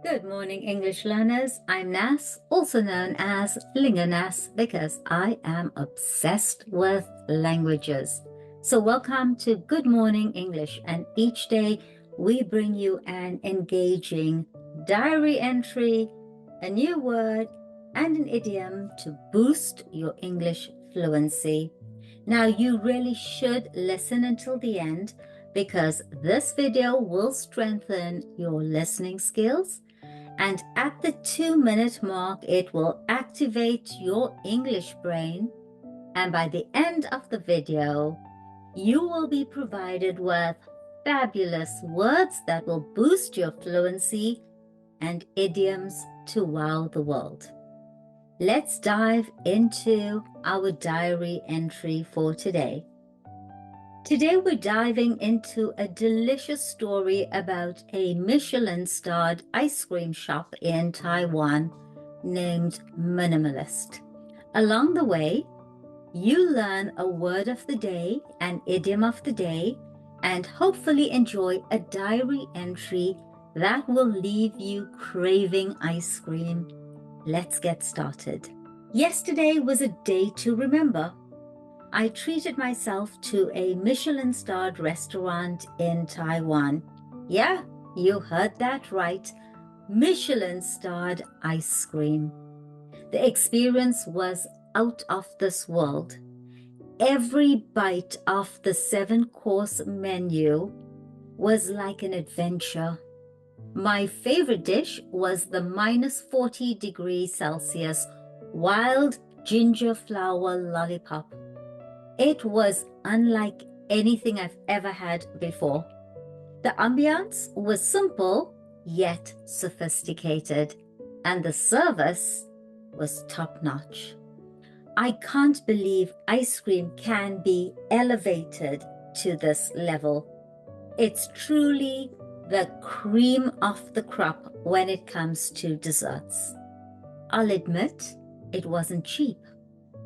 Good morning, English learners. I'm Nas, also known as Linga Nas, because I am obsessed with languages. So welcome to Good Morning English, and each day we bring you an engaging diary entry, a new word, and an idiom to boost your English fluency. Now, you really should listen until the end because this video will strengthen your listening skills, and at the 2-minute mark, it will activate your English brain. And by the end of the video, you will be provided with fabulous words that will boost your fluency and idioms to wow the world. Let's dive into our diary entry for today. Today we're diving into a delicious story about a Michelin-starred ice cream shop in Taiwan named Minimalist. Along the way, you learn a word of the day, an idiom of the day, and hopefully enjoy a diary entry that will leave you craving ice cream. Let's get started. Yesterday was a day to remember. I treated myself to a Michelin-starred restaurant in Taiwan. Yeah, you heard that right. Michelin-starred ice cream. The experience was out of this world. Every bite of the 7-course menu was like an adventure. My favorite dish was the -40 degrees Celsius wild ginger flower lollipop. It was unlike anything I've ever had before. The ambiance was simple yet sophisticated, and the service was top-notch. I can't believe ice cream can be elevated to this level. It's truly the cream of the crop when it comes to desserts. I'll admit it wasn't cheap,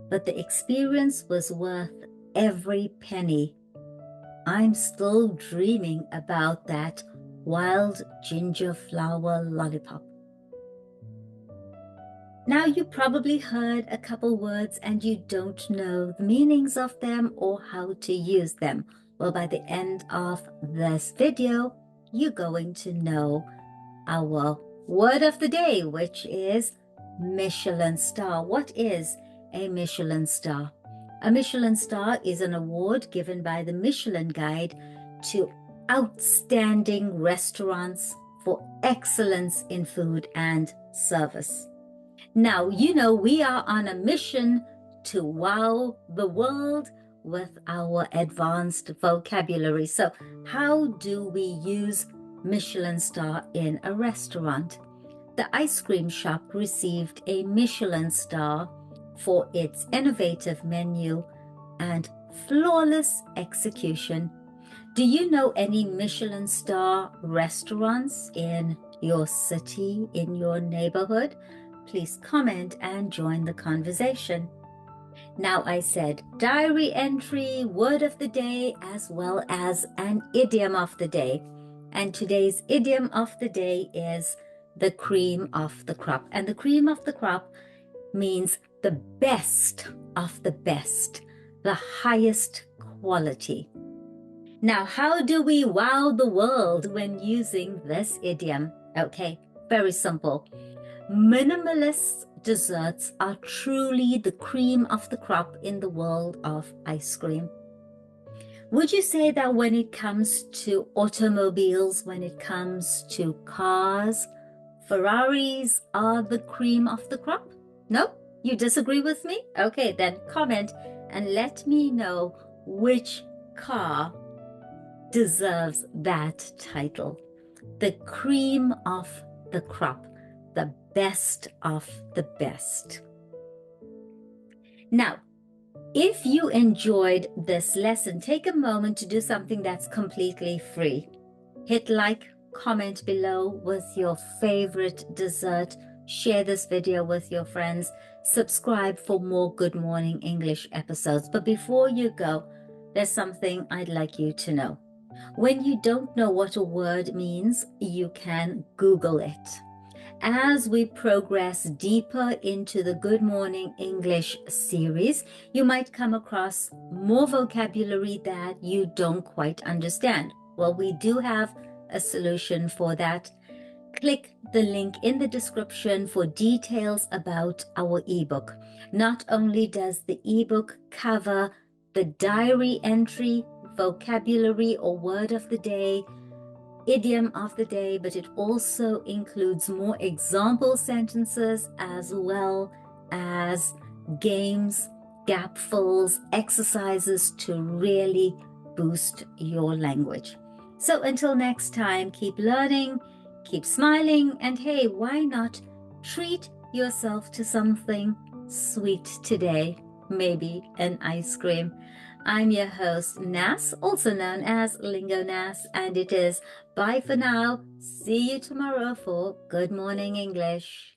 but the experience was worth every penny. I'm still dreaming about that wild ginger flower lollipop. Now, you probably heard a couple words and you don't know the meanings of them or how to use them. Well, by the end of this video, you're going to know our word of the day, which is Michelin star. What is a Michelin star? A Michelin star is an award given by the Michelin Guide to outstanding restaurants for excellence in food and service. Now, you know we are on a mission to wow the world with our advanced vocabulary. So how do we use Michelin star in a restaurant? The ice cream shop received a Michelin star for its innovative menu and flawless execution. Do you know any Michelin star restaurants in your city, in your neighborhood? Please comment and join the conversation. Now, I said diary entry, word of the day, as well as an idiom of the day. And today's idiom of the day is the cream of the crop. And the cream of the crop means the best of the best, the highest quality. Now, how do we wow the world when using this idiom? Okay, very simple. Minimalist desserts are truly the cream of the crop in the world of ice cream. Would you say that when it comes to automobiles, when it comes to cars, Ferraris are the cream of the crop? No? You disagree with me? Okay, then comment and let me know which car deserves that title. The cream of the crop, the best of the best. Now, if you enjoyed this lesson, take a moment to do something that's completely free. Hit like, comment below with your favorite dessert, share this video with your friends, subscribe for more Good Morning English episodes. But before you go, there's something I'd like you to know. When you don't know what a word means, you can Google it. As we progress deeper into the Good Morning English series, you might come across more vocabulary that you don't quite understand. Well, we do have a solution for that. Click the link in the description for details about our ebook. Not only does the ebook cover the diary entry, vocabulary or word of the day, idiom of the day, but it also includes more example sentences as well as games, gap fills, exercises to really boost your language. So until next time, keep learning, keep smiling, and hey, why not treat yourself to something sweet today? Maybe an ice cream. I'm your host, Nas, also known as Lingo Nas, and it is bye for now. See you tomorrow for Good Morning English.